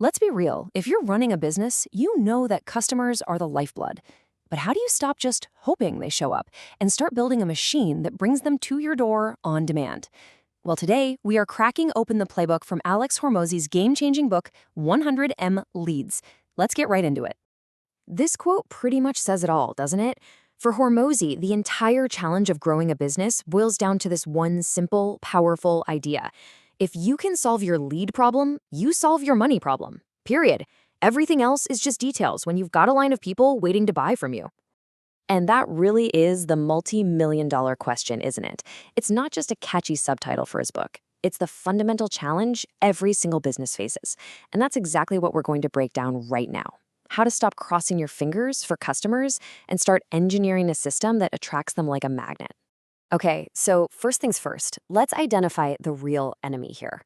Let's be real, if you're running a business, you know that customers are the lifeblood. But how do you stop just hoping they show up and start building a machine that brings them to your door on demand? Well, today, we are cracking open the playbook from Alex Hormozi's game-changing book, 100M Leads. Let's get right into it. This quote pretty much says it all, doesn't it? For Hormozi, the entire challenge of growing a business boils down to this one simple, powerful idea. If you can solve your lead problem, you solve your money problem. Period. Everything else is just details when you've got a line of people waiting to buy from you. And that really is the multi-million-dollar question, isn't it? It's not just a catchy subtitle for his book. It's the fundamental challenge every single business faces. And that's exactly what we're going to break down right now. How to stop crossing your fingers for customers and start engineering a system that attracts them like a magnet. Okay, so first things first, let's identify the real enemy here.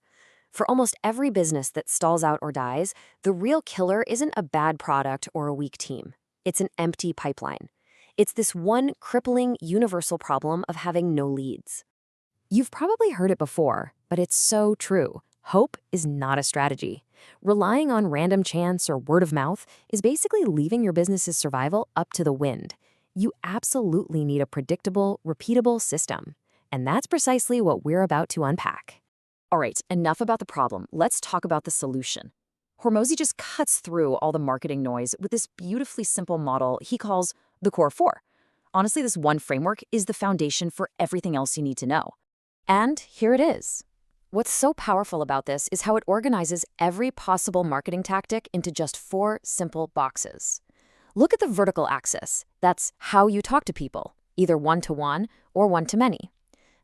For almost every business that stalls out or dies, the real killer isn't a bad product or a weak team. It's an empty pipeline. It's this one crippling universal problem of having no leads. You've probably heard it before, but it's so true. Hope is not a strategy. Relying on random chance or word of mouth is basically leaving your business's survival up to the wind. You absolutely need a predictable, repeatable system. And that's precisely what we're about to unpack. All right, enough about the problem. Let's talk about the solution. Hormozi just cuts through all the marketing noise with this beautifully simple model he calls the Core 4. Honestly, this one framework is the foundation for everything else you need to know. And here it is. What's so powerful about this is how it organizes every possible marketing tactic into just 4 simple boxes. Look at the vertical axis. That's how you talk to people, either one-to-one or one-to-many.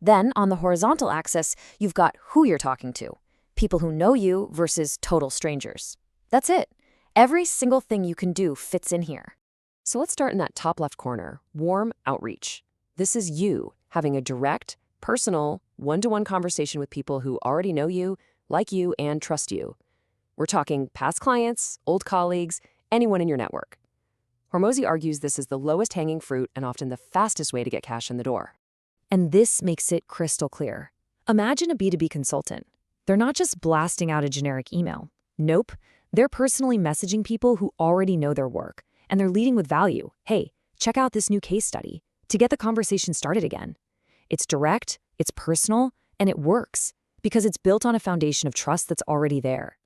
Then, on the horizontal axis, you've got who you're talking to, people who know you versus total strangers. That's it. Every single thing you can do fits in here. So let's start in that top left corner, warm outreach. This is you having a direct, personal, one-to-one conversation with people who already know you, like you, and trust you. We're talking past clients, old colleagues, anyone in your network. Hormozi argues this is the lowest hanging fruit and often the fastest way to get cash in the door. And this makes it crystal clear. Imagine a B2B consultant. They're not just blasting out a generic email. Nope. They're personally messaging people who already know their work, and they're leading with value. Hey, check out this new case study to get the conversation started again. It's direct, it's personal, and it works because it's built on a foundation of trust that's already there.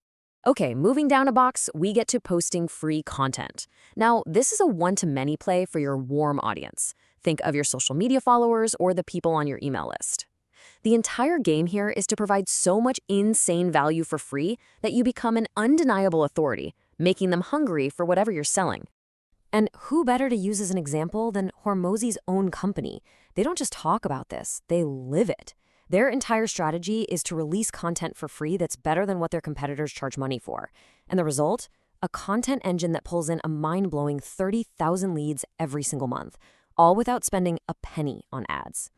Okay, moving down a box, we get to posting free content. Now, this is a one-to-many play for your warm audience. Think of your social media followers or the people on your email list. The entire game here is to provide so much insane value for free that you become an undeniable authority, making them hungry for whatever you're selling. And who better to use as an example than Hormozi's own company? They don't just talk about this, they live it. Their entire strategy is to release content for free that's better than what their competitors charge money for. And the result? A content engine that pulls in a mind-blowing 30,000 leads every single month, all without spending a penny on ads.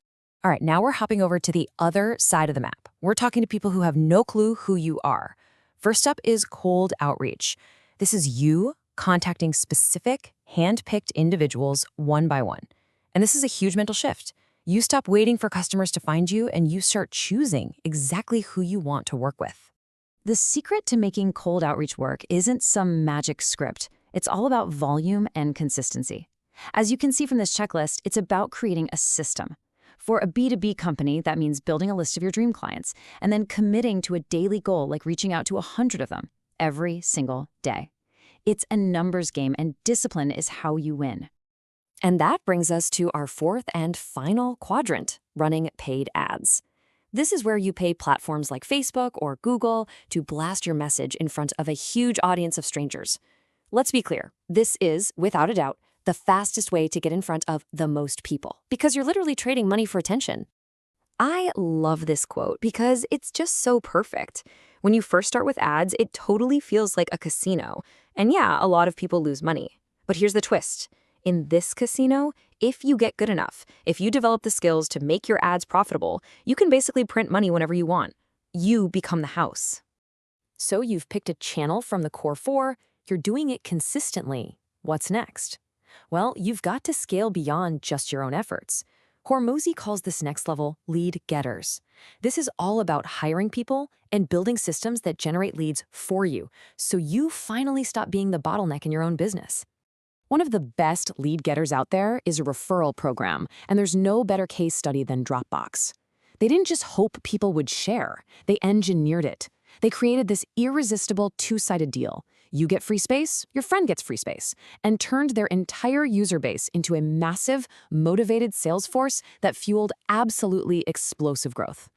All right, now we're hopping over to the other side of the map. We're talking to people who have no clue who you are. First up is cold outreach. This is you contacting specific, hand-picked individuals one by one. And this is a huge mental shift. You stop waiting for customers to find you and you start choosing exactly who you want to work with. The secret to making cold outreach work isn't some magic script. It's all about volume and consistency. As you can see from this checklist, it's about creating a system. For a B2B company, that means building a list of your dream clients and then committing to a daily goal like reaching out to 100 of them every single day. It's a numbers game, and discipline is how you win. And that brings us to our fourth and final quadrant, running paid ads. This is where you pay platforms like Facebook or Google to blast your message in front of a huge audience of strangers. Let's be clear, this is, without a doubt, the fastest way to get in front of the most people, because you're literally trading money for attention. I love this quote because it's just so perfect. When you first start with ads, it totally feels like a casino. And yeah, a lot of people lose money. But here's the twist. In this casino, if you get good enough, if you develop the skills to make your ads profitable, you can basically print money whenever you want. You become the house. So you've picked a channel from the Core 4, you're doing it consistently. What's next? Well, you've got to scale beyond just your own efforts. Hormozy calls this next level lead getters. This is all about hiring people and building systems that generate leads for you, so you finally stop being the bottleneck in your own business. One of the best lead getters out there is a referral program, and there's no better case study than Dropbox. They didn't just hope people would share, they engineered it. They created this irresistible two-sided deal. You get free space, your friend gets free space, and turned their entire user base into a massive, motivated sales force that fueled absolutely explosive growth.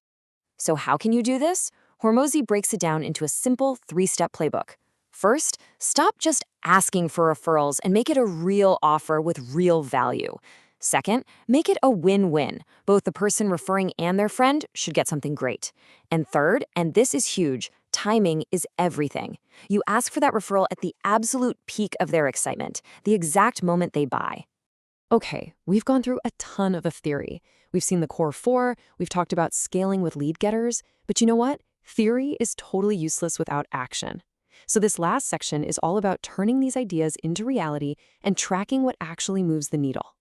So how can you do this? Hormozy breaks it down into a simple 3-step playbook. First, stop just asking for referrals and make it a real offer with real value. Second, make it a win-win. Both the person referring and their friend should get something great. And third, and this is huge, timing is everything. You ask for that referral at the absolute peak of their excitement, the exact moment they buy. Okay, we've gone through a ton of theory. We've seen the core 4, we've talked about scaling with lead getters, but you know what? Theory is totally useless without action. So this last section is all about turning these ideas into reality and tracking what actually moves the needle.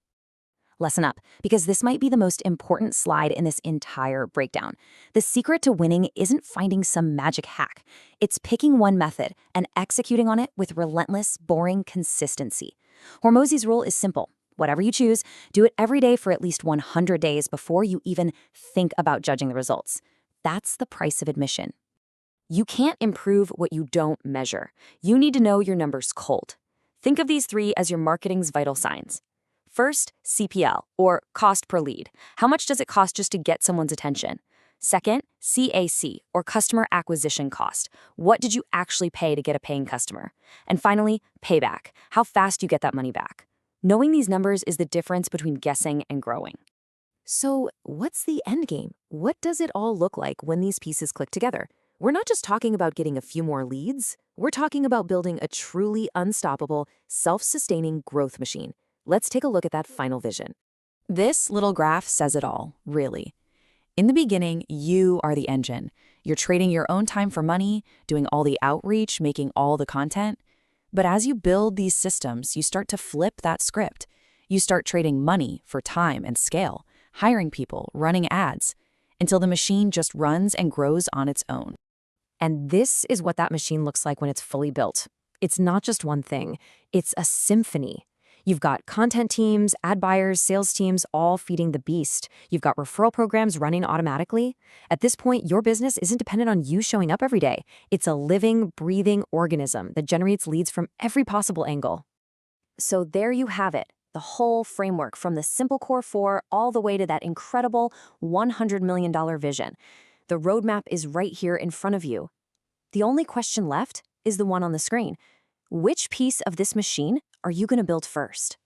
Lesson up, because this might be the most important slide in this entire breakdown. The secret to winning isn't finding some magic hack. It's picking one method and executing on it with relentless, boring consistency. Hormozy's rule is simple. Whatever you choose, do it every day for at least 100 days before you even think about judging the results. That's the price of admission. You can't improve what you don't measure. You need to know your numbers cold. Think of these 3 as your marketing's vital signs. First, CPL, or cost per lead. How much does it cost just to get someone's attention? Second, CAC, or customer acquisition cost. What did you actually pay to get a paying customer? And finally, payback. How fast you get that money back. Knowing these numbers is the difference between guessing and growing. So, what's the end game? What does it all look like when these pieces click together? We're not just talking about getting a few more leads. We're talking about building a truly unstoppable, self-sustaining growth machine. Let's take a look at that final vision. This little graph says it all, really. In the beginning, you are the engine. You're trading your own time for money, doing all the outreach, making all the content. But as you build these systems, you start to flip that script. You start trading money for time and scale, hiring people, running ads, until the machine just runs and grows on its own. And this is what that machine looks like when it's fully built. It's not just one thing, it's a symphony. You've got content teams, ad buyers, sales teams, all feeding the beast. You've got referral programs running automatically. At this point, your business isn't dependent on you showing up every day. It's a living, breathing organism that generates leads from every possible angle. So there you have it, the whole framework from the simple core 4 all the way to that incredible $100 million vision. The roadmap is right here in front of you. The only question left is the one on the screen. Which piece of this machine are you going to build first?